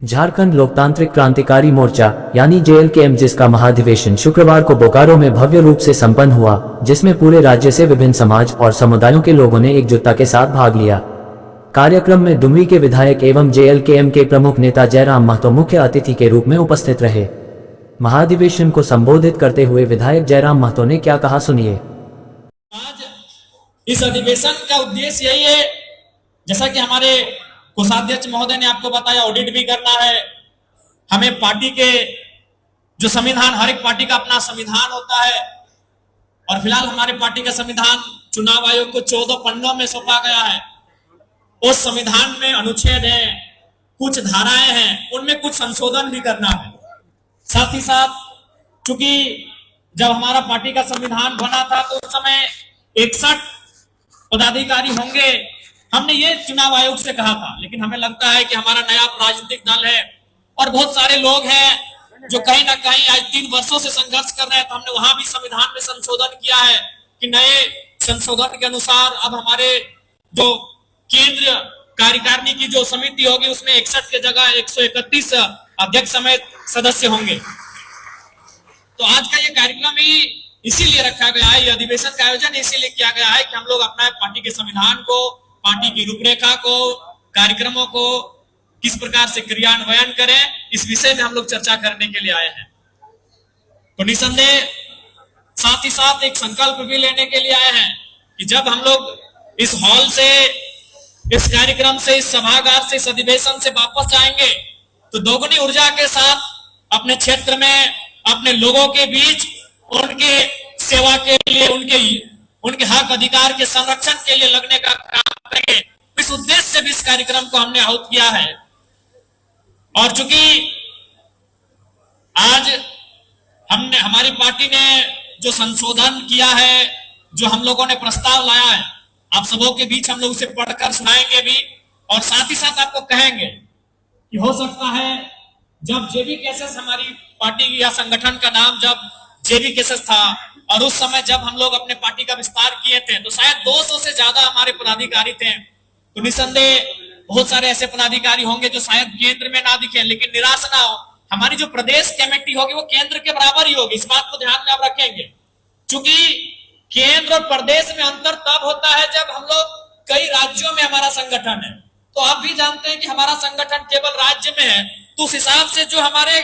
झारखंड लोकतांत्रिक क्रांतिकारी मोर्चा यानी जेएलकेएम जिसका महाधिवेशन शुक्रवार को बोकारो में भव्य रूप से संपन्न हुआ, जिसमें पूरे राज्य से विभिन्न समाज और समुदायों के लोगों ने एकजुटता के साथ भाग लिया। कार्यक्रम में डुमरी के विधायक एवं जेएलकेएम के प्रमुख नेता जयराम महतो मुख्य अतिथि के रूप में उपस्थित रहे। महाधिवेशन को संबोधित करते हुए विधायक जयराम महतो ने क्या कहा, सुनिए। आज इस अधिवेशन का उद्देश्य यही है, जैसा कि हमारे कोषाध्यक्ष महोदय ने आपको बताया, ऑडिट भी करना है हमें। पार्टी के जो संविधान, हर एक पार्टी का अपना संविधान होता है और फिलहाल हमारे पार्टी का संविधान चुनाव आयोग को 14 पन्नों में सौंपा गया है। उस संविधान में अनुच्छेद है, कुछ धाराएं हैं, उनमें कुछ संशोधन भी करना है। साथ ही साथ चूंकि जब हमारा पार्टी का संविधान बना था तो उस समय 61 पदाधिकारी होंगे, हमने ये चुनाव आयोग से कहा था। लेकिन हमें लगता है कि हमारा नया राजनीतिक दल है और बहुत सारे लोग हैं जो कहीं ना कहीं आज 3 वर्षों से संघर्ष कर रहे हैं, तो हमने वहां भी संविधान में संशोधन किया है कि नए संशोधन के अनुसार अब हमारे जो केंद्र कार्यकारिणी की जो समिति होगी उसमें 61 के जगह 131 अध्यक्ष समेत सदस्य होंगे। तो आज का ये कार्यक्रम ही इसीलिए रखा गया है, ये अधिवेशन का आयोजन इसीलिए किया गया है कि हम लोग अपना पार्टी के संविधान को, पार्टी की रूपरेखा को, कार्यक्रमों को किस प्रकार से क्रियान्वयन करें, इस विषय में हम लोग चर्चा करने के लिए आए हैं। तो निसंदेह साथ ही साथ एक संकल्प भी लेने के लिए आए हैं कि जब हम लोग इस हॉल से, इस कार्यक्रम से, इस सभागार से, इस अधिवेशन से वापस जाएंगे तो दोगुनी ऊर्जा के साथ अपने क्षेत्र में, अपने लोगों के बीच उनके सेवा के लिए, उनके हक अधिकार के संरक्षण के लिए लगने का काम करेंगे। इस उद्देश्य से भी इस कार्यक्रम को हमने आहूत किया है। और चूंकि आज हमारी पार्टी ने जो संशोधन किया है, जो हम लोगों ने प्रस्ताव लाया है, आप सबों के बीच हम लोग उसे पढ़कर सुनाएंगे भी और साथ ही साथ आपको कहेंगे कि हो सकता है जब जेबी केसेस, हमारी पार्टी या संगठन का नाम जब जेबी केसेस था और उस समय जब हम लोग अपने पार्टी का विस्तार किए थे तो शायद 200 से ज्यादा हमारे पदाधिकारी थे। तो निसंदेह बहुत सारे ऐसे पदाधिकारी होंगे जो शायद केंद्र में ना दिखे, लेकिन निराश ना हो, हमारी जो प्रदेश कमेटी होगी वो केंद्र के बराबर ही होगी। इस बात को ध्यान में आप रखेंगे, क्योंकि केंद्र और प्रदेश में अंतर तब होता है जब हम लोग कई राज्यों में हमारा संगठन है। तो आप भी जानते हैं कि हमारा संगठन केवल राज्य में है, तो उस हिसाब से जो हमारे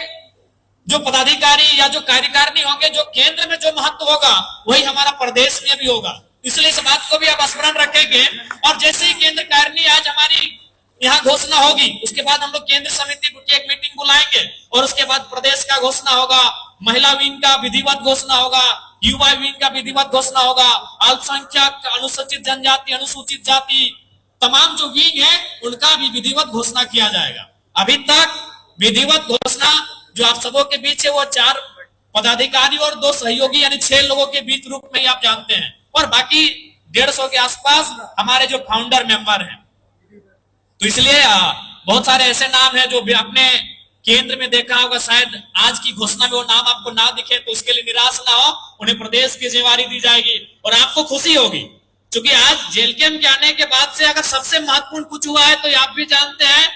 जो पदाधिकारी या जो कार्यकारिणी होंगे, जो केंद्र में जो महत्व होगा वही हमारा प्रदेश में भी होगा। इसलिए इस बात को भी आप स्मरण रखेंगे। और जैसे ही केंद्र कारिणी आज हमारी यहाँ घोषणा होगी, उसके बाद हम लोग केंद्र समिति की एक मीटिंग बुलाएंगे और उसके बाद प्रदेश का घोषणा होगा, महिला विंग का विधिवत घोषणा होगा, युवा विंग का विधिवत घोषणा होगा, अल्पसंख्यक, अनुसूचित जनजाति, अनुसूचित जाति, तमाम जो विंग है उनका भी विधिवत घोषणा किया जाएगा। अभी तक विधिवत घोषणा जो आप सबों के बीच है वो 4 पदाधिकारी और 2 सहयोगी यानी 6 लोगों के बीच रूप में ही आप जानते हैं, और बाकी 150 के आसपास हमारे जो फाउंडर मेंबर हैं। तो इसलिए बहुत सारे ऐसे नाम हैं जो भी आपने केंद्र में देखा होगा, शायद आज की घोषणा में वो नाम आपको ना दिखे, तो उसके लिए निराश ना हो, उन्हें प्रदेश की जिम्मेवारी दी जाएगी और आपको खुशी होगी। क्योंकि आज जेएलकेएम के आने के बाद से अगर सबसे महत्वपूर्ण कुछ हुआ है तो आप भी जानते हैं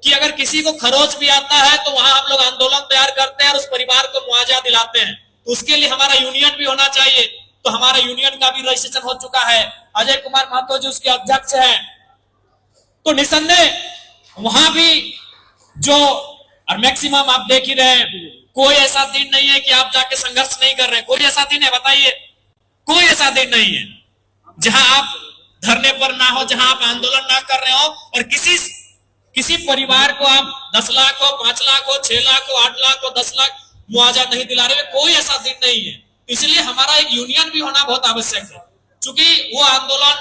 कि अगर किसी को खरोच भी आता है तो वहां हम लोग आंदोलन तैयार करते हैं और उस परिवार को मुआवजा दिलाते हैं। तो उसके लिए हमारा यूनियन भी होना चाहिए। तो हमारा यूनियन का भी रजिस्ट्रेशन हो चुका है, अजय कुमार महतो जी उसके अध्यक्ष हैं। तो निसंदेह वहां भी जो, और मैक्सिमम आप देख ही रहे, कोई ऐसा दिन नहीं है कि आप जाके संघर्ष नहीं कर रहे हैं। कोई ऐसा दिन है, बताइए, कोई ऐसा दिन नहीं है जहां आप धरने पर ना हो, जहां आप आंदोलन ना कर रहे हो और किसी परिवार को आप 10 लाख हो, 5 लाख हो, 6 लाख हो, 8 लाख हो, 10 लाख मुआवजा नहीं दिला रहे। कोई ऐसा दिन नहीं है। इसलिए हमारा एक यूनियन भी होना बहुत आवश्यक है, क्योंकि वो आंदोलन,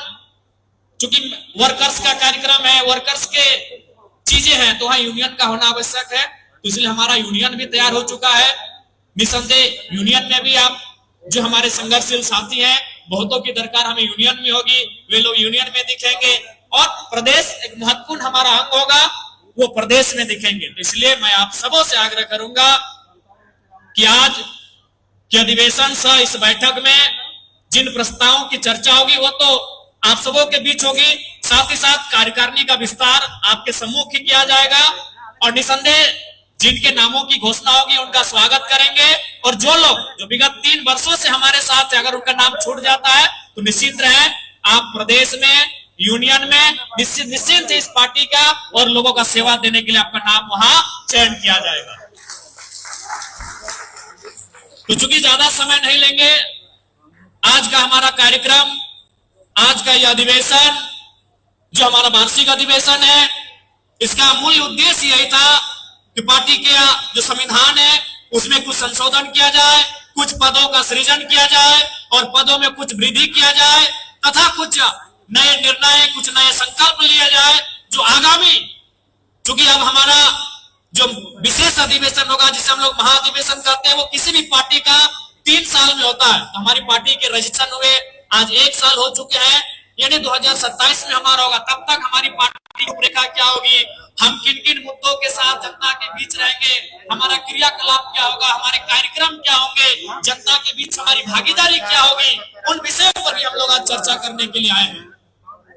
क्योंकि वर्कर्स का कार्यक्रम है, वर्कर्स के चीजें हैं, तो वहां यूनियन का होना आवश्यक है। तो इसलिए हमारा यूनियन भी तैयार हो चुका है। निसंदेह यूनियन में भी आप जो हमारे संघर्षशील साथी हैं, बहुतों की दरकार हमें यूनियन में होगी, वे लोग यूनियन में दिखेंगे और प्रदेश एक महत्वपूर्ण हमारा अंग होगा, वो प्रदेश में दिखेंगे। तो इसलिए मैं आप सबों से आग्रह करूंगा कि आज के अधिवेशन से, इस बैठक में जिन प्रस्तावों की चर्चा होगी वो तो आप सबों के बीच होगी, साथ ही साथ कार्यकारिणी का विस्तार आपके सम्मुख ही किया जाएगा और निसंदेह जिनके नामों की घोषणा होगी उनका स्वागत करेंगे। और जो लोग जो विगत 3 वर्षों से हमारे साथ है, अगर उनका नाम छूट जाता है तो निश्चित रहे आप प्रदेश में, यूनियन में निश्चिंत इस पार्टी का और लोगों का सेवा देने के लिए आपका नाम वहां चयन किया जाएगा। तो चूंकि ज्यादा समय नहीं लेंगे, आज का हमारा कार्यक्रम, आज का यह अधिवेशन जो हमारा वार्षिक अधिवेशन है, इसका मूल उद्देश्य यही था कि पार्टी के जो संविधान है उसमें कुछ संशोधन किया जाए, कुछ पदों का सृजन किया जाए और पदों में कुछ वृद्धि किया जाए तथा कुछ नए निर्णय, कुछ नए संकल्प लिया जाए जो आगामी, चूंकि अब हमारा जो विशेष अधिवेशन होगा जिसे हम लोग महाधिवेशन कहते हैं, वो किसी भी पार्टी का 3 साल में होता है। तो हमारी पार्टी के रजिस्ट्रेशन हुए आज 1 साल हो चुके हैं, यानी 2027 में हमारा होगा। तब तक हमारी पार्टी की रूपरेखा क्या होगी, हम किन किन मुद्दों के साथ जनता के बीच रहेंगे, हमारा क्रियाकलाप क्या होगा, हमारे कार्यक्रम क्या होंगे, जनता के बीच हमारी भागीदारी क्या होगी, उन विषयों पर भी हम लोग आज चर्चा करने के लिए आए हैं।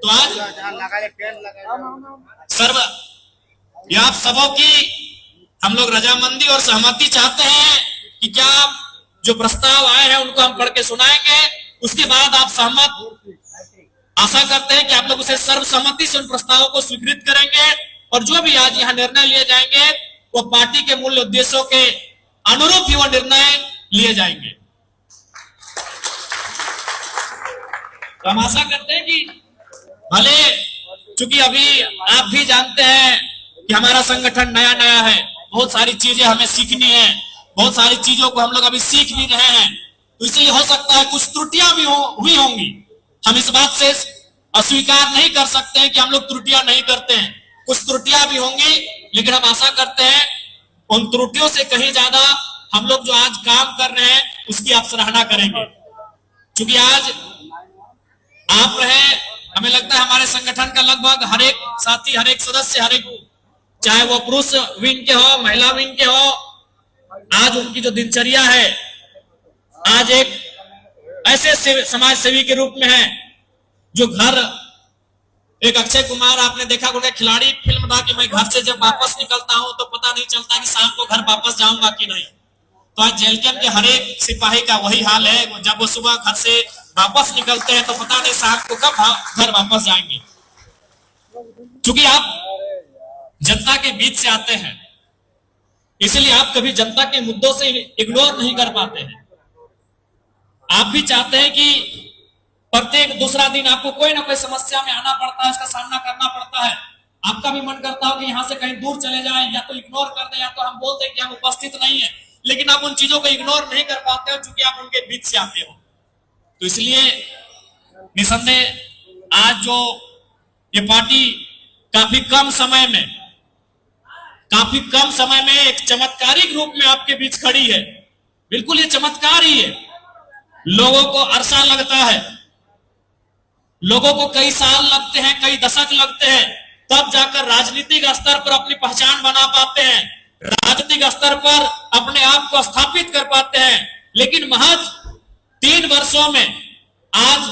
तो आज सर्व आप सबों की हम लोग रजामंदी और सहमति चाहते हैं कि क्या जो प्रस्ताव आए हैं उनको हम पढ़ के सुनाएंगे, उसके बाद आप सहमत, आशा करते हैं कि आप लोग उसे सर्वसम्मति से उन प्रस्तावों को स्वीकृत करेंगे और जो भी आज यहाँ निर्णय लिए जाएंगे वो पार्टी के मूल उद्देश्यों के अनुरूप ही वो निर्णय लिए जाएंगे। तो हम आशा करते हैं कि भले, चूंकि अभी आप भी जानते हैं कि हमारा संगठन नया नया है, बहुत सारी चीजें हमें सीखनी है, बहुत सारी चीजों को हम लोग अभी सीख भी रहे हैं, तो इसलिए हो सकता है कुछ त्रुटियां भी हुई होंगी। हम इस बात से अस्वीकार नहीं कर सकते हैं कि हम लोग त्रुटियां नहीं करते हैं, कुछ त्रुटियां भी होंगी, लेकिन हम आशा करते हैं उन त्रुटियों से कहीं ज्यादा हम लोग जो आज काम कर रहे हैं उसकी आप सराहना करेंगे। क्योंकि आज आप रहे, हमें लगता है हमारे संगठन का लगभग हर एक साथी, हर एक सदस्य, हर एक, चाहे वो पुरुष विंग के हो, महिला विंग के हो, आज उनकी जो दिनचर्या है, आज एक ऐसे समाज सेवी के रूप में है जो घर, एक अक्षय कुमार आपने देखा होगा खिलाड़ी फिल्म था कि मैं घर से जब वापस निकलता हूं तो पता नहीं चलता कि शाम को घर वापस जाऊंगा कि नहीं। तो आज जेएलकेएम के हर एक सिपाही का वही हाल है, जब वो सुबह घर से वापस निकलते हैं तो पता नहीं शाम को कब घर वापस जाएंगे। क्योंकि आप जनता के बीच से आते हैं, इसलिए आप कभी जनता के मुद्दों से इग्नोर नहीं कर पाते हैं। आप भी चाहते हैं कि प्रत्येक दूसरा दिन आपको कोई ना कोई समस्या में आना पड़ता है, इसका सामना करना पड़ता है। आपका भी मन करता हो कि यहां से कहीं दूर चले जाएं, या तो इग्नोर कर दें, या तो हम बोलते हैं कि हम उपस्थित नहीं है, लेकिन आप उन चीजों को इग्नोर नहीं कर पाते हो क्योंकि आप उनके बीच से आते हो। तो इसलिए निसंदेह आज जो ये पार्टी काफी कम समय में एक चमत्कारिक रूप में आपके बीच खड़ी है। बिल्कुल ये चमत्कार ही है। लोगों को अरसा लगता है, लोगों को कई साल लगते हैं, कई दशक लगते हैं, तब जाकर राजनीतिक स्तर पर अपनी पहचान बना पाते हैं, राजनीतिक स्तर पर अपने आप को स्थापित कर पाते हैं। लेकिन महज 3 वर्षों में आज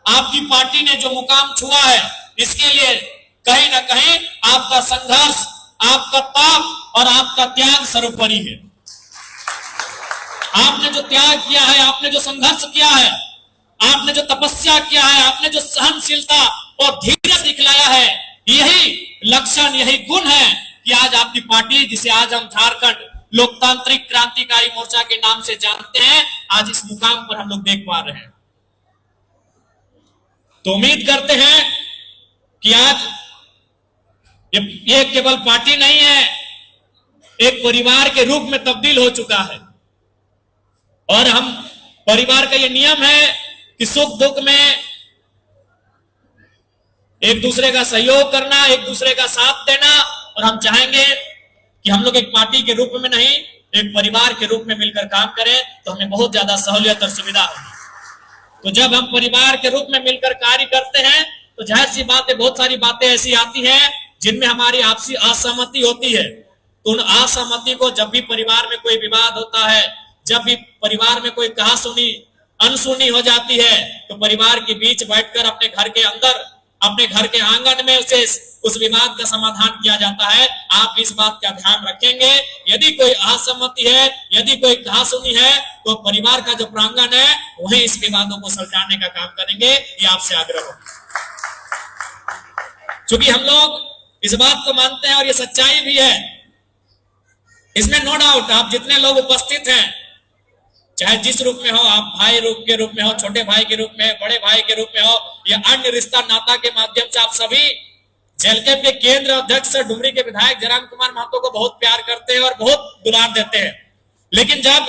आपकी पार्टी ने जो मुकाम छुआ है, इसके लिए कहीं ना कहीं आपका संघर्ष, आपका ताप और आपका त्याग सर्वोपरि है। आपने जो त्याग किया है, आपने जो संघर्ष किया है, आपने जो तपस्या किया है, आपने जो सहनशीलता और धीरज दिखलाया है, यही लक्षण, यही गुण है कि आज आपकी पार्टी, जिसे आज हम झारखंड लोकतांत्रिक क्रांतिकारी मोर्चा के नाम से जानते हैं, आज इस मुकाम पर हम लोग देख पा रहे हैं। तो उम्मीद करते हैं कि आज ये केवल पार्टी नहीं है, एक परिवार के रूप में तब्दील हो चुका है। और हम परिवार का ये नियम है कि सुख दुख में एक दूसरे का सहयोग करना, एक दूसरे का साथ देना, और हम चाहेंगे कि हम लोग एक पार्टी के रूप में नहीं, एक परिवार के रूप में मिलकर काम करें, तो हमें बहुत ज्यादा सहूलियत और सुविधा होगी। तो जब हम परिवार के रूप में मिलकर कार्य करते हैं तो जाहिर सी बात है, बहुत सारी बातें ऐसी आती हैं जिनमें हमारी आपसी असहमति होती है। तो उन असहमति को, जब भी परिवार में कोई विवाद होता है, जब भी परिवार में कोई कहा सुनी अनसुनी हो जाती है, तो परिवार के बीच बैठकर अपने घर के अंदर, अपने घर के आंगन में उसे उस विवाद का समाधान किया जाता है। आप इस बात का ध्यान रखेंगे। यदि कोई असहमति है, यदि कोई कहासुनी है, तो परिवार का जो प्रांगण है वहीं इस विवादों को सुलझाने का काम करेंगे। ये आपसे आग्रह हो। क्योंकि हम लोग इस बात को मानते हैं और ये सच्चाई भी है, इसमें नो डाउट। आप जितने लोग उपस्थित हैं, चाहे जिस रूप में हो, आप भाई रूप के रूप में हो, छोटे भाई के रूप में, बड़े भाई के रूप में हो, या अन्य रिश्ता नाता के माध्यम से, आप सभी जेलकेम के केंद्र अध्यक्ष डुमरी के विधायक जयराम कुमार महतो को बहुत प्यार करते हैं और बहुत दुलार देते हैं। लेकिन जब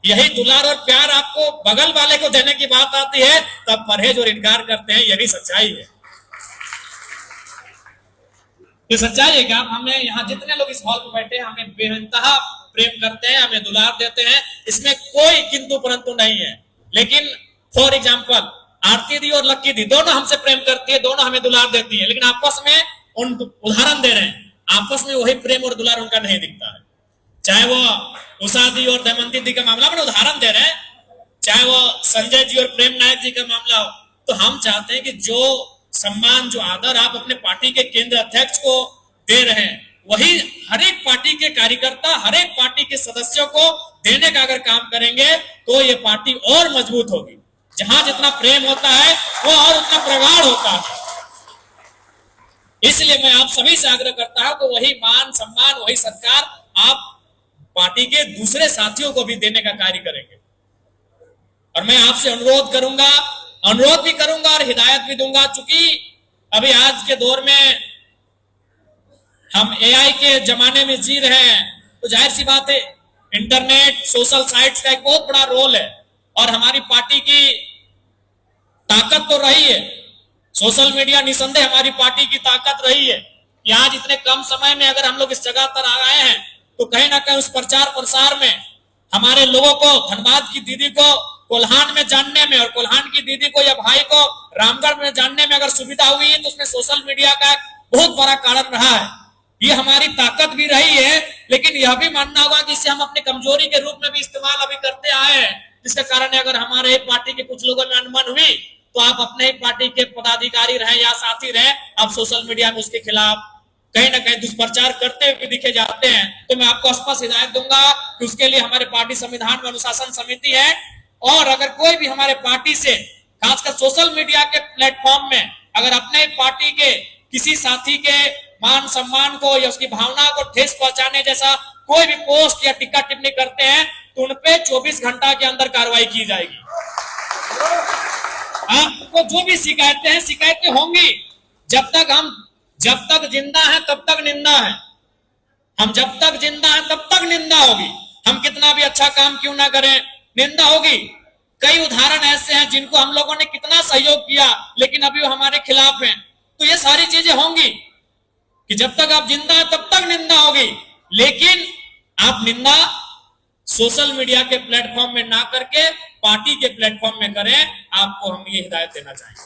यही दुलार और प्यार आपको बगल वाले को देने की बात आती है, तब परहेज और इनकार करते हैं। यह भी सच्चाई है। ये सच्चाई है कि आप हमें यहाँ जितने लोग इस हॉल में बैठे हैं, हमें बेइंतहा प्रेम करते हैं, हमें दुलार देते हैं, इसमें कोई किंतु परंतु नहीं है। लेकिन फॉर एग्जाम्पल आरती दी और लक्की दी दोनों हमसे प्रेम करती है, दोनों हमें दुलार देती है, लेकिन आपस में उन उदाहरण दे रहे हैं, आपस में वही प्रेम और दुलार उनका नहीं दिखता है। चाहे वो उषा दी और दमयंती दी का मामला में उदाहरण दे रहे हैं, चाहे वो संजय जी और प्रेम नायक जी का मामला हो, तो हम चाहते हैं कि जो सम्मान, जो आदर आप अपने पार्टी के केंद्र अध्यक्ष को दे रहे हैं, वही हर एक पार्टी के कार्यकर्ता, हर एक पार्टी के सदस्यों को देने का अगर काम करेंगे तो ये पार्टी और मजबूत होगी। जहां जितना प्रेम होता है वो और उतना प्रगाढ़ होता है। इसलिए मैं आप सभी से आग्रह करता हूं कि वही मान सम्मान, वही सत्कार आप पार्टी के दूसरे साथियों को भी देने का कार्य करेंगे। और मैं आपसे अनुरोध भी करूंगा और हिदायत भी दूंगा। चूंकि अभी आज के दौर में हम एआई के जमाने में जी रहे हैं, तो जाहिर सी बात है इंटरनेट, सोशल साइट्स का एक बहुत बड़ा रोल है। और हमारी पार्टी की ताकत तो रही है, सोशल मीडिया निसंदेह हमारी पार्टी की ताकत रही है कि आज इतने कम समय में अगर हम लोग इस जगह पर आ गए हैं, तो कहीं ना कहीं उस प्रचार प्रसार में हमारे लोगों को, धनबाद की दीदी को कोल्हान में जानने में, और कोल्हान की दीदी को या भाई को रामगढ़ में जानने में अगर सुविधा हुई है, तो उसमें सोशल मीडिया का बहुत बड़ा कारण रहा है। ये हमारी ताकत भी रही है, लेकिन यह भी मानना होगा कि इसे हम अपनी कमजोरी के रूप में भी इस्तेमाल अभी करते आए हैं, जिसके कारण अगर हमारे पार्टी के कुछ लोगों में अनबन हुई, तो आप अपने ही पार्टी के पदाधिकारी रहे या साथी रहे, आप सोशल मीडिया में उसके खिलाफ कहीं ना कहीं दुष्प्रचार करते हुए दिखे जाते हैं। तो मैं आपको स्पष्ट हिदायत दूंगा कि उसके लिए हमारे पार्टी संविधान में अनुशासन समिति है, और अगर कोई भी हमारे पार्टी से, खासकर सोशल मीडिया के प्लेटफॉर्म में, अगर अपने पार्टी के किसी साथी के मान सम्मान को या उसकी भावना को ठेस पहुंचाने जैसा कोई भी पोस्ट या टिक्का टिप्पणी करते हैं, तो उनपे 24 घंटा के अंदर कार्रवाई की जाएगी। आपको जो भी शिकायतें होंगी, जब तक जिंदा है तब तक निंदा है। हम जब तक जिंदा है तब तक निंदा होगी। हम कितना भी अच्छा काम क्यों ना करें, निंदा होगी। कई उदाहरण ऐसे हैं जिनको हम लोगों ने कितना सहयोग किया, लेकिन अभी वो हमारे खिलाफ हैं। तो ये सारी चीजें होंगी कि जब तक आप जिंदा हैं तब तक निंदा होगी, लेकिन आप निंदा सोशल मीडिया के प्लेटफॉर्म में ना करके पार्टी के प्लेटफॉर्म में करें। आपको हम ये हिदायत देना चाहेंगे।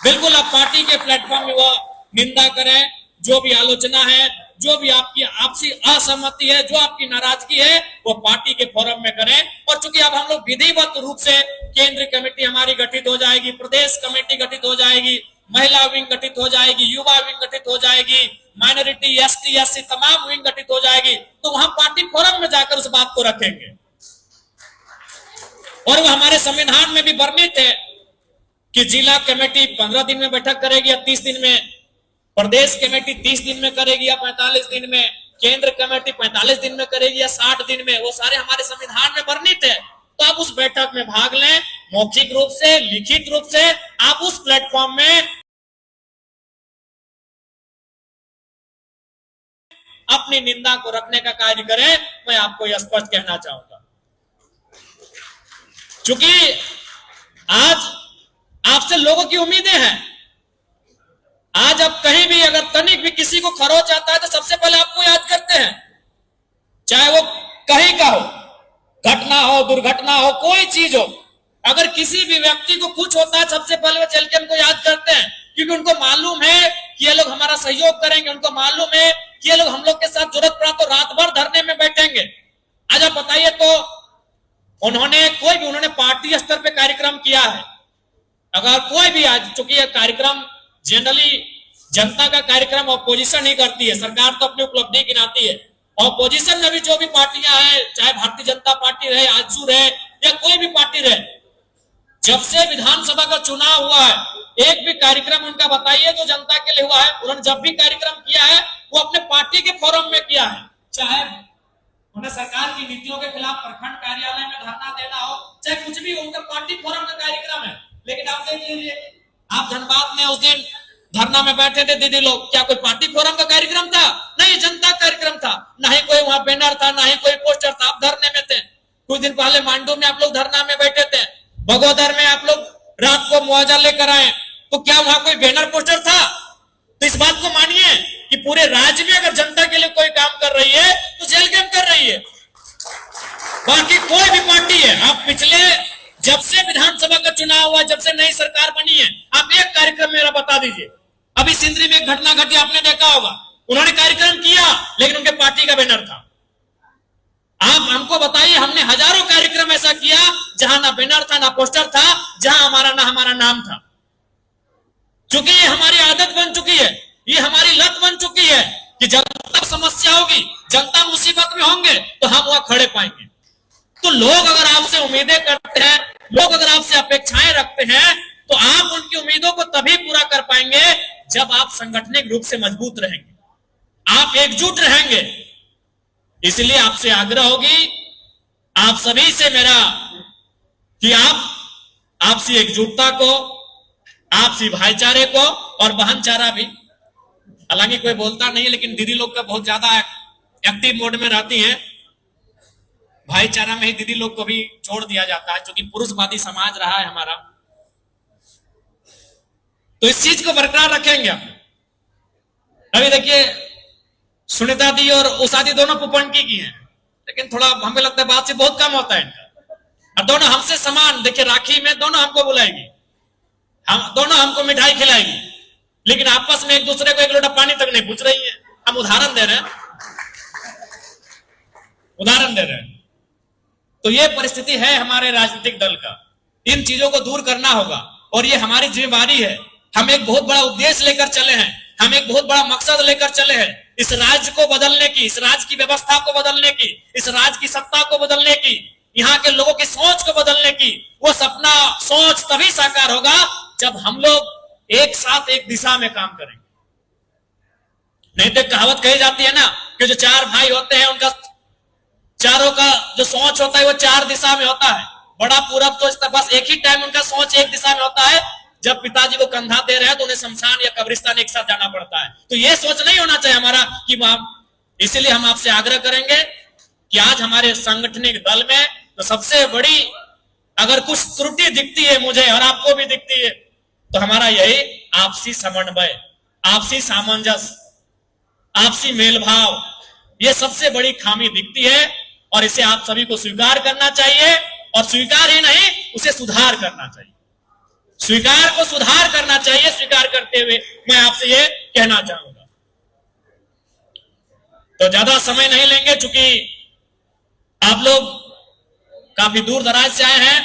बिल्कुल आप पार्टी के प्लेटफॉर्म में वो निंदा करें, जो भी आलोचना है, जो भी आपकी आपसी असहमति है, जो आपकी नाराजगी है, वो पार्टी के फोरम में करें। और चूंकि अब हम लोग विधिवत रूप से केंद्रीय कमेटी हमारी गठित हो जाएगी, प्रदेश कमेटी गठित हो जाएगी, महिला विंग गठित हो जाएगी, युवा विंग गठित हो जाएगी, माइनॉरिटी, एसटी, एससी तमाम विंग गठित हो जाएगी, तो वहां पार्टी फोरम में जाकर उस बात को रखेंगे। और वो हमारे संविधान में भी वर्णित है कि जिला कमेटी 15 दिन में बैठक करेगी या 30 दिन में, प्रदेश कमेटी 30 दिन में करेगी या 45 दिन में, केंद्र कमेटी 45 दिन में करेगी या 60 दिन में, वो सारे हमारे संविधान में वर्णित है। तो आप उस बैठक में भाग लें, मौखिक रूप से, लिखित रूप से आप उस प्लेटफॉर्म में अपनी निंदा को रखने का कार्य करें। मैं आपको यह स्पष्ट कहना चाहूंगा, क्योंकि आज आपसे लोगों की उम्मीदें हैं। आज अब कहीं भी अगर तनिक भी किसी को खरोच आता है, तो सबसे पहले आपको याद करते हैं, चाहे वो कहीं का हो, घटना हो, दुर्घटना हो, कोई चीज हो। अगर किसी भी व्यक्ति को कुछ होता है, सबसे पहले वो चल के हमको याद करते हैं, क्योंकि उनको मालूम है कि ये लोग हमारा सहयोग करेंगे, उनको मालूम है कि ये लोग हम लोग के साथ जरूरत पड़ा तो रात भर धरने में बैठेंगे। आज आप बताइए, तो उन्होंने पार्टी स्तर पे कार्यक्रम किया है, अगर कोई भी आज, चूंकि यह कार्यक्रम जनरली जनता का कार्यक्रम ऑपोजिशन ही करती है, सरकार तो अपनी उपलब्धि गिनाती है। ऑपोजिशन में भी जो भी पार्टियां हैं, चाहे भारतीय जनता पार्टी रहे, आजसू रहे या कोई भी पार्टी रहे, जब से विधानसभा का चुनाव हुआ है एक भी कार्यक्रम उनका बताइए जो जनता के लिए हुआ है। उन्होंने जब भी कार्यक्रम किया है वो अपने पार्टी के फोरम में किया है, चाहे उन्हें सरकार की नीतियों के खिलाफ प्रखंड कार्यालय में धरना देना हो, चाहे कुछ भी, उनका पार्टी फोरम का कार्यक्रम है। लेकिन आप देख लीजिए, आप धनबाद में उस दिन धरना में बैठे थे दीदी लोग, क्या कोई पार्टी फोरम का कार्यक्रम था? नहीं, जनता कार्यक्रम था। ना ही कोई वहां बैनर था, ना ही कोई पोस्टर था, आप धरने में थे। कुछ दिन पहले मांडू में आप लोग धरना में बैठे थे, बगोदर में आप लोग रात को मुआवजा लेकर आए, तो क्या वहां कोई बैनर पोस्टर था? तो इस बात को मानिए कि पूरे राज्य में अगर जनता के लिए कोई काम कर रही है तो जेल गेम कर रही है। बाकी कोई भी पार्टी है, आप पिछले जब से विधानसभा का चुनाव हुआ, जब से नई सरकार बनी है, आप एक कार्यक्रम मेरा बता दीजिए। अभी सिंदरी में एक घटना घटी, आपने देखा होगा, उन्होंने कार्यक्रम किया लेकिन उनके पार्टी का बैनर था। आप हमको बताइए, हमने हजारों कार्यक्रम ऐसा किया जहां ना बैनर था, ना पोस्टर था, जहां हमारा नाम था। क्योंकि ये हमारी आदत बन चुकी है, ये हमारी लत बन चुकी है कि जब तक समस्या होगी, जनता मुसीबत में होंगे तो हम वहां खड़े पाएंगे। तो लोग अगर आपसे उम्मीदें करते हैं, लोग अगर आपसे अपेक्षाएं रखते हैं, तो आप उनकी उम्मीदों को तभी पूरा कर पाएंगे जब आप संगठनिक रूप से मजबूत रहेंगे, आप एकजुट रहेंगे। इसलिए आपसे आग्रह होगी, आप सभी से मेरा, कि आप आपसी एकजुटता को, आपसी भाईचारे को और भाईचारा भी, हालांकि कोई बोलता नहीं है लेकिन दीदी लोग का बहुत ज्यादा एक्टिव मोड में रहती हैं, भाईचारा में ही दीदी लोग को भी छोड़ दिया जाता है, क्योंकि पुरुषवादी समाज रहा है हमारा। तो इस चीज को बरकरार रखेंगे आप। अभी देखिए, सुनीता दी और उषा दी दोनों पुपंकी की हैं, लेकिन थोड़ा हमें लगता है बातचीत बहुत कम होता है इनका, और दोनों हमसे समान। देखिए, राखी में दोनों हमको बुलाएगी, हम दोनों हमको मिठाई खिलाएगी, लेकिन आपस में एक दूसरे को एक लोटा पानी तक नहीं पूछ रही है। हम उदाहरण दे रहे हैं, उदाहरण दे रहे हैं। तो ये परिस्थिति है हमारे राजनीतिक दल का, इन चीजों को दूर करना होगा और ये हमारी जिम्मेदारी है। हम एक बहुत बड़ा उद्देश्य लेकर चले हैं, हम एक बहुत बड़ा मकसद लेकर चले हैं, इस राज्य को बदलने की, इस राज्य की व्यवस्था को बदलने की, इस राज्य की सत्ता को बदलने की, यहाँ के लोगों की सोच को बदलने की। वो सपना, सोच तभी साकार होगा जब हम लोग एक साथ एक दिशा में काम करेंगे। नहीं तो कहावत कही जाती है ना कि जो चार भाई होते हैं उनका चारों का जो सोच होता है वो चार दिशा में होता है। बड़ा पूरब सोचता है, बस एक ही टाइम उनका सोच एक दिशा में होता है। जब पिताजी को कंधा दे रहे हैं तो उन्हें शमशान या कब्रिस्तान एक साथ जाना पड़ता है। तो ये सोच नहीं होना चाहिए हमारा कि इसलिए हम आपसे आग्रह करेंगे कि आज हमारे सांगठनिक दल में तो सबसे बड़ी अगर कुछ त्रुटि दिखती है मुझे और आपको भी दिखती है, तो हमारा यही आपसी समन्वय, आपसी सामंजस्य, आपसी मेलभाव, ये सबसे बड़ी खामी दिखती है और इसे आप सभी को स्वीकार करना चाहिए। और स्वीकार ही नहीं, उसे सुधार करना चाहिए, स्वीकार को सुधार करना चाहिए। स्वीकार करते हुए मैं आपसे ये कहना चाहूंगा, तो ज्यादा समय नहीं लेंगे, चूंकि आप लोग काफी दूर दराज से आए हैं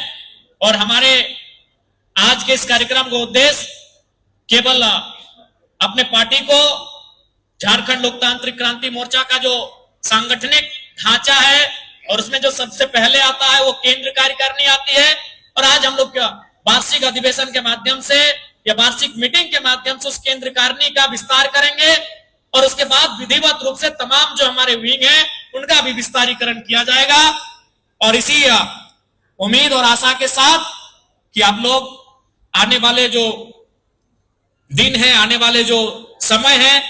और हमारे आज के इस कार्यक्रम का उद्देश्य केवल अपने पार्टी को, झारखंड लोकतांत्रिक क्रांति मोर्चा का जो सांगठनिक ढांचा है और उसमें जो सबसे पहले आता है वो केंद्र कार्यकारिणी आती है। और आज हम लोग क्या वार्षिक अधिवेशन के माध्यम से या वार्षिक मीटिंग के माध्यम से उस केंद्र कारिणी का विस्तार करेंगे और उसके बाद विधिवत रूप से तमाम जो हमारे विंग है उनका भी विस्तारीकरण किया जाएगा। और इसी उम्मीद और आशा के साथ कि आप लोग आने वाले जो दिन है, आने वाले जो समय है,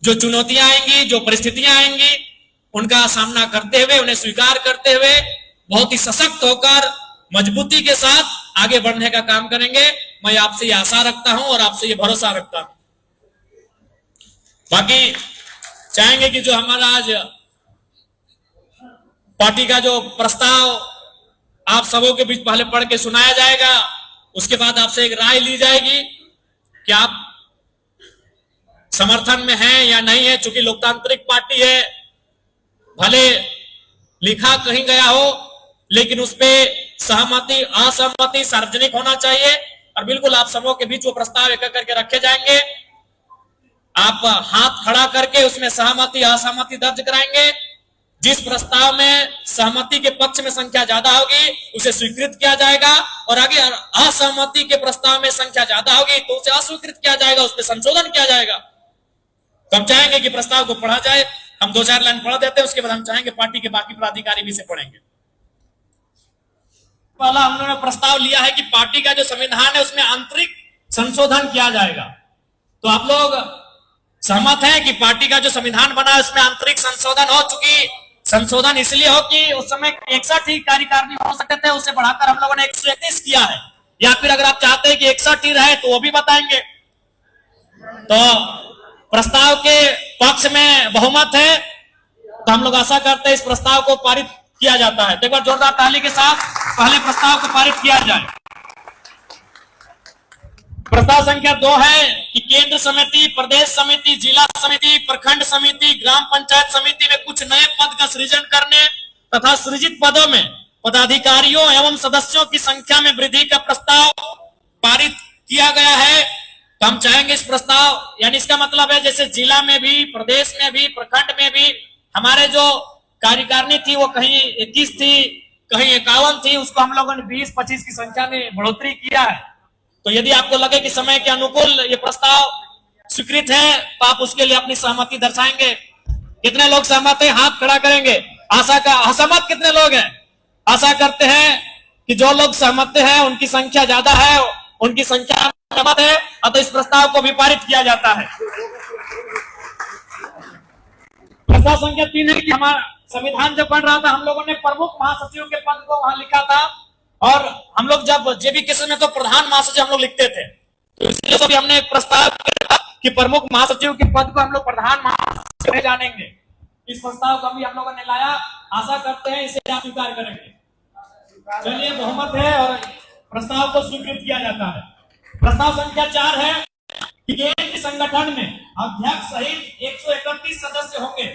जो चुनौतियां आएंगी, जो परिस्थितियां आएंगी, उनका सामना करते हुए, उन्हें स्वीकार करते हुए बहुत ही सशक्त होकर मजबूती के साथ आगे बढ़ने का काम करेंगे। मैं आपसे ये आशा रखता हूं और आपसे ये भरोसा रखता हूं। बाकी चाहेंगे कि जो हमारा आज पार्टी का जो प्रस्ताव आप सबों के बीच पहले पढ़ के सुनाया जाएगा, उसके बाद आपसे एक राय ली जाएगी कि आप समर्थन में हैं या नहीं है। चूंकि लोकतांत्रिक पार्टी है, भले लिखा कहीं गया हो लेकिन उसपे सहमति असहमति सार्वजनिक होना चाहिए और बिल्कुल आप सबों के बीच वो प्रस्ताव एक करके रखे जाएंगे। आप हाथ खड़ा करके उसमें सहमति असहमति दर्ज कराएंगे। जिस प्रस्ताव में सहमति के पक्ष में संख्या ज्यादा होगी उसे स्वीकृत किया जाएगा, और आगे असहमति के प्रस्ताव में संख्या ज्यादा होगी तो उसे अस्वीकृत किया जाएगा, उस पर संशोधन किया जाएगा। तो हम चाहेंगे कि प्रस्ताव को पढ़ा जाए। हम 2-4 लाइन पढ़ देते हैं, उसके बाद हम चाहेंगे पार्टी के बाकी पदाधिकारी भी से पढ़ेंगे। पहला हम लोगों ने प्रस्ताव लिया है कि पार्टी का जो संविधान है उसमें आंतरिक संशोधन किया जाएगा। तो आप लोग सहमत हैं कि पार्टी का जो संविधान बना है उसमें आंतरिक संशोधन हो चुकी। संशोधन इसलिए हो कि उस समय 61 ही कार्यकारिणी हो सकते थे, उससे बढ़ाकर हम लोगों ने 131 किया है, या फिर अगर आप चाहते हैं कि 61 ही रहे तो वो भी बताएंगे। तो प्रस्ताव के पक्ष में बहुमत है, तो हम लोग आशा करते हैं इस प्रस्ताव को पारित किया जाता है। तो एक बार जोरदार ताली के साथ पहले प्रस्ताव को पारित किया जाए। प्रस्ताव संख्या 2 है कि केंद्र समिति, प्रदेश समिति, जिला समिति, प्रखंड समिति, ग्राम पंचायत समिति में कुछ नए पद का सृजन करने तथा सृजित पदों में पदाधिकारियों एवं सदस्यों की संख्या में वृद्धि का प्रस्ताव पारित किया गया है। तो हम चाहेंगे इस प्रस्ताव, यानी इसका मतलब है जैसे जिला में भी, प्रदेश में भी, प्रखंड में भी हमारे जो कार्यकारिणी थी वो कहीं 21 थी, कहीं 51 थी, उसको हम लोगों ने 20-25 की संख्या में बढ़ोतरी किया है। तो यदि आपको लगे कि समय के अनुकूल ये प्रस्ताव स्वीकृत है तो आप उसके लिए अपनी सहमति दर्शाएंगे। कितने लोग सहमत हैं? हाथ खड़ा करेंगे। असहमत कितने लोग हैं? आशा करते हैं कि जो लोग सहमत हैं उनकी संख्या ज्यादा है, उनकी संख्या सहमत है, तो इस प्रस्ताव को भी पारित किया जाता है। प्रस्ताव संख्या 3 है कि हमारा संविधान जब बन रहा था हम लोगों ने प्रमुख महासचिव के पद को वहां लिखा था, और हम लोग जब जेबी केस में तो प्रधान महासचिव हम लोग लिखते थे, तो इसलिए सभी हमने एक प्रस्ताव किया कि प्रमुख महासचिव के पद को हम लोग प्रधान महासचिव जानेंगे। इस प्रस्ताव को भी हम लोगों ने लाया, आशा करते हैं इसे आप स्वीकार करेंगे। चलिए, बहुमत है और प्रस्ताव को स्वीकृत किया जाता है। प्रस्ताव संख्या 4 है कि केंद्रीय संगठन में अध्यक्ष सहित 131 सदस्य होंगे।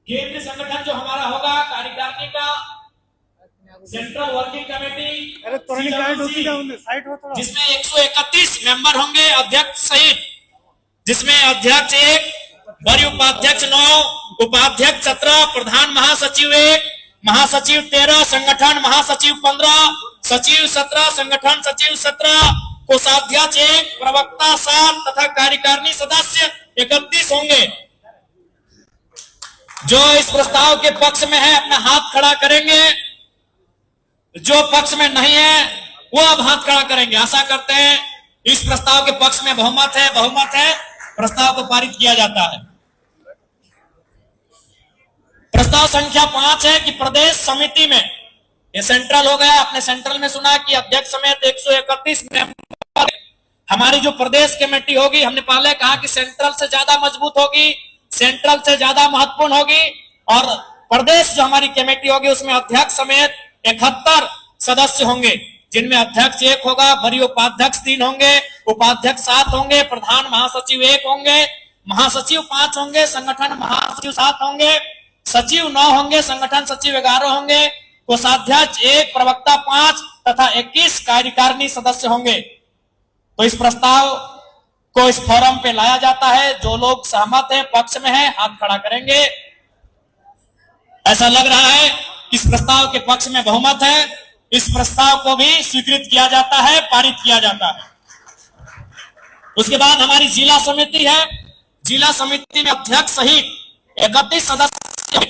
केंद्रीय संगठन जो हमारा होगा कार्यकारिणी का, सेंट्रल वर्किंग कमेटी, जिसमें 131 मेंबर होंगे अध्यक्ष सहित, जिसमें अध्यक्ष 1, वरीय उपाध्यक्ष 9, उपाध्यक्ष 17, प्रधान महासचिव 1, महासचिव 13, संगठन महासचिव 15, सचिव 17, संगठन सचिव 17, कोषाध्यक्ष 1, प्रवक्ता 7 तथा कार्यकारिणी सदस्य 31 होंगे। जो इस प्रस्ताव के पक्ष में है अपना हाथ खड़ा करेंगे, जो पक्ष में नहीं है वो अब हाथ खड़ा करेंगे। आशा करते हैं इस प्रस्ताव के पक्ष में बहुमत है, प्रस्ताव को पारित किया जाता है। प्रस्ताव संख्या 5 है कि प्रदेश समिति में, ये सेंट्रल हो गया, आपने सेंट्रल में सुना कि अध्यक्ष समेत 131 मेंबर। हमारी जो प्रदेश कमेटी होगी, हमने पहले कहा कि सेंट्रल से ज्यादा मजबूत होगी, सेंट्रल से ज्यादा महत्वपूर्ण होगी, और प्रदेश जो हमारी कमेटी होगी उसमें अध्यक्ष समेत 71 सदस्य होंगे, जिनमें अध्यक्ष 1 होगा, वरीय उपाध्यक्ष 3 होंगे, उपाध्यक्ष 7 होंगे, प्रधान महासचिव 1 होंगे, महासचिव 5 होंगे, संगठन महासचिव 7 होंगे, सचिव 9 होंगे, संगठन सचिव 11 होंगे, कोषाध्यक्ष 1, प्रवक्ता 5 तथा 21 कार्यकारिणी सदस्य होंगे। तो इस प्रस्ताव को इस फोरम पे लाया जाता है। जो लोग सहमत है, पक्ष में है, हाथ खड़ा करेंगे। ऐसा लग रहा है इस प्रस्ताव के पक्ष में बहुमत है, इस प्रस्ताव को भी स्वीकृत किया जाता है, पारित किया जाता है। उसके बाद हमारी जिला समिति है। जिला समिति में अध्यक्ष सहित 31 सदस्य,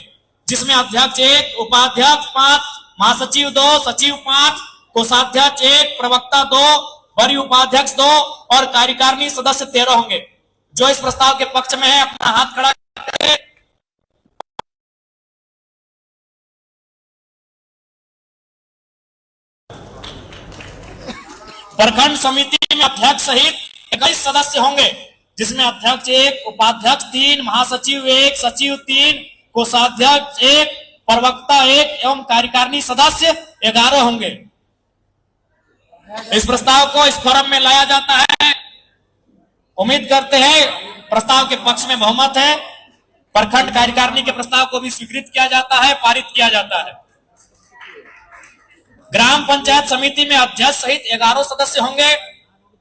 जिसमें अध्यक्ष 1, उपाध्यक्ष 5, महासचिव 2, सचिव 5, कोषाध्यक्ष 1, प्रवक्ता 2, वरीय उपाध्यक्ष 2 और कार्यकारिणी सदस्य 13 होंगे। जो इस प्रस्ताव के पक्ष में है अपना हाथ खड़ा करें। प्रखंड समिति में अध्यक्ष सहित 21 सदस्य होंगे, जिसमें अध्यक्ष 1, उपाध्यक्ष 3, महासचिव 1, सचिव 3, कोषाध्यक्ष 1, प्रवक्ता 1 एवं कार्यकारिणी सदस्य 11 होंगे। इस प्रस्ताव को इस फोरम में लाया जाता है। उम्मीद करते हैं प्रस्ताव के पक्ष में बहुमत है। प्रखंड कार्यकारिणी के प्रस्ताव को भी स्वीकृत किया जाता है, पारित किया जाता है। ग्राम पंचायत समिति में अध्यक्ष सहित 11 सदस्य होंगे,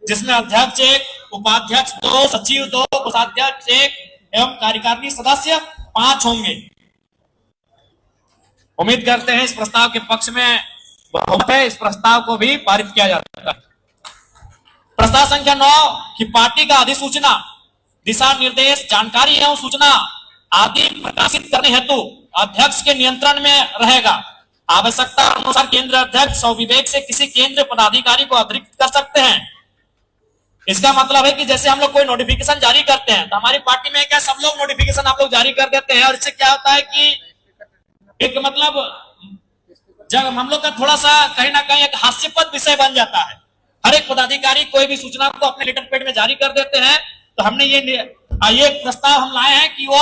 जिसमें अध्यक्ष 1, उपाध्यक्ष 2, सचिव 2, कोषाध्यक्ष 1 एवं कार्यकारिणी सदस्य 5 होंगे। उम्मीद करते हैं इस प्रस्ताव के पक्ष में बहुमत है, इस प्रस्ताव को भी पारित किया जाता है। प्रस्ताव संख्या 9 कि पार्टी का अधिसूचना, दिशा निर्देश, जानकारी एवं सूचना आदि प्रकाशित करने हेतु अध्यक्ष के नियंत्रण में रहेगा। आवश्यकता अनुसार केंद्र अध्यक्ष स्वविवेक से किसी केंद्र पदाधिकारी को अतिरिक्त कर सकते हैं। इसका मतलब है कि जैसे हम लोग कोई नोटिफिकेशन जारी करते हैं तो हमारी पार्टी में क्या सब लोग नोटिफिकेशन आप लोग जारी कर देते हैं, और इससे क्या होता है कि एक मतलब जब हम लोग का थोड़ा सा कहीं ना कहीं एक हास्यास्पद विषय बन जाता है। हर एक पदाधिकारी कोई भी सूचना को अपने लेटर पैड में जारी कर देते हैं। तो हमने ये प्रस्ताव हम लाए हैं कि वो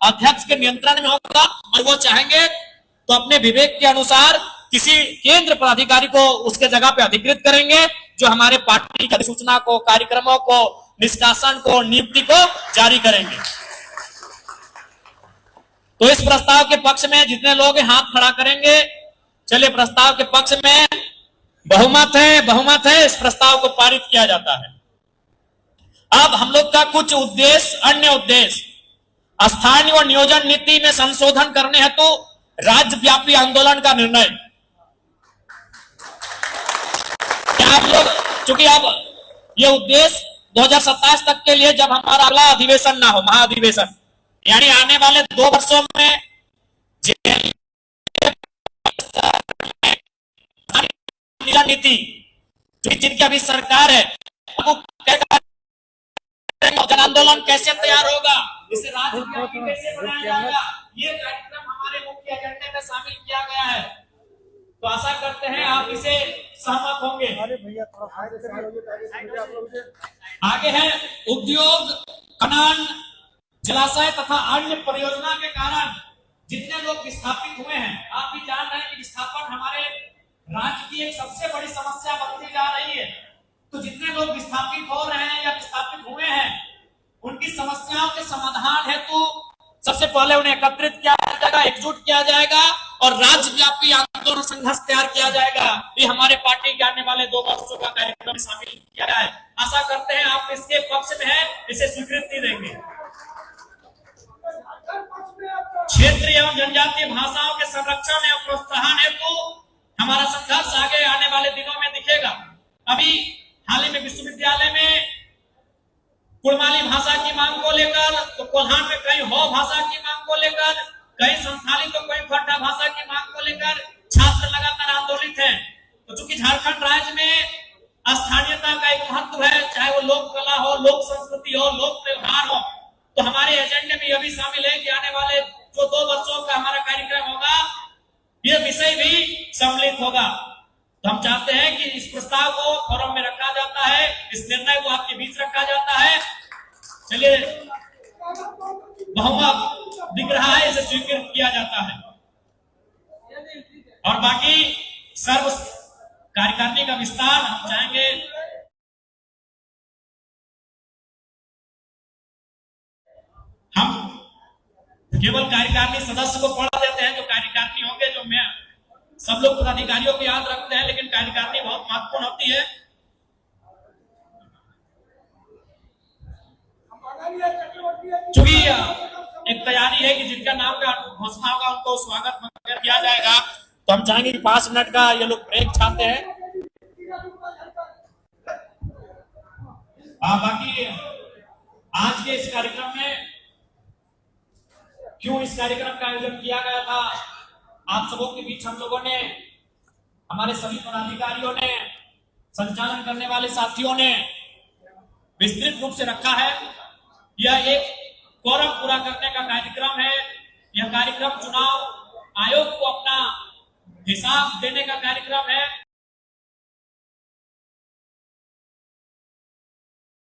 अध्यक्ष के नियंत्रण में होगा, और वो चाहेंगे तो अपने विवेक के अनुसार किसी केंद्र पदाधिकारी को उसके जगह पे अधिकृत करेंगे, जो हमारे पार्टी की अधिसूचना को, कार्यक्रमों को, निष्कासन को, नियुक्ति को जारी करेंगे। तो इस प्रस्ताव के पक्ष में जितने लोग हाथ खड़ा करेंगे। चलिए, प्रस्ताव के पक्ष में बहुमत है, इस प्रस्ताव को पारित किया जाता है। अब हम लोग का कुछ उद्देश्य, अन्य उद्देश्य, स्थानीय व नियोजन नीति में संशोधन करने हेतु राज्यव्यापी आंदोलन का निर्णय। क्या आप लोग, चूंकि अब ये उद्देश्य 2027 तक के लिए, जब हमारा अगला अधिवेशन ना हो, महाअधिवेशन, यानी आने वाले 2 वर्षों में नीति जिनकी अभी सरकार है, जन आंदोलन कैसे तैयार होगा, इसे राज्यव्यापी कैसे बनाया जाएगा, ये कार्यक्रम हमारे मुख्य एजेंडे में शामिल किया गया है। तो आशा करते हैं आप इसे सहमत होंगे। आगे है उद्योग, खनन, जलाशय तथा अन्य परियोजना के कारण जितने लोग विस्थापित हुए हैं, आप भी जान रहे हैं कि विस्थापन हमारे राज्य की एक सबसे बड़ी समस्या बनती जा रही है। तो जितने लोग विस्थापित हो रहे हैं या विस्थापित हुए हैं, उनकी समस्याओं के समाधान हेतु सबसे पहले उन्हें एकत्रित किया जाएगा, एकजुट किया जाएगा और राज्यव्यापी आंदोलन संघर्ष तैयार किया जाएगा। ये हमारे पार्टी के आने वाले 2 वर्षों का कार्यक्रम शामिल किया जाए। आशा करते हैं आप इसके पक्ष में है, इसे स्वीकृति देंगे। क्षेत्रीय एवं जनजातीय भाषाओं के संरक्षण एवं प्रोत्साहन हेतु हमारा संघर्ष आगे आने वाले दिनों में दिखेगा। अभी हाल ही में विश्वविद्यालय में कुड़माली भाषा की मांग को लेकर, तो कोल्हान में कई हो भाषा की मांग को लेकर, कई संथाली तो कई खट्टा भाषा की मांग को लेकर छात्र लगातार आंदोलित हैं। तो चूंकि झारखंड राज्य में स्थानीयता का एक महत्व है, चाहे वो लोक कला हो, लोक संस्कृति हो, लोक त्योहार हो, तो हमारे एजेंडे में यह भी शामिल है कि आने वाले जो 2 वर्षों का हमारा कार्यक्रम होगा, यह विषय भी सम्मिलित होगा। तो हम चाहते हैं कि इस प्रस्ताव को फोरम में रखा जाता है, इस निर्णय को आपके बीच रखा जाता है। चलिए, बहुमत दिख रहा है, इसे स्वीकृत किया जाता है। और बाकी सर्व कार्यकारिणी का विस्तार हम चाहेंगे। हम केवल कार्यकारिणी सदस्य को पढ़ देते हैं, जो कार्यकारिणी होंगे, जो मैं सब लोग पदाधिकारियों को याद रखते हैं, लेकिन कार्यकारिणी बहुत महत्वपूर्ण होती है। चूंकि एक तैयारी है कि जिनका नाम का घोषणा होगा उनको स्वागत किया जाएगा, तो हम चाहेंगे कि 5 मिनट का ये लोग ब्रेक चाहते हैं। बाकी आज के इस कार्यक्रम में क्यों इस कार्यक्रम का आयोजन किया गया था, आप सबों के बीच हम लोगों ने, हमारे सभी पदाधिकारियों ने, संचालन करने वाले साथियों ने विस्तृत रूप से रखा है। यह एक कोरम पूरा करने का कार्यक्रम है। यह कार्यक्रम चुनाव आयोग को अपना हिसाब देने का कार्यक्रम है।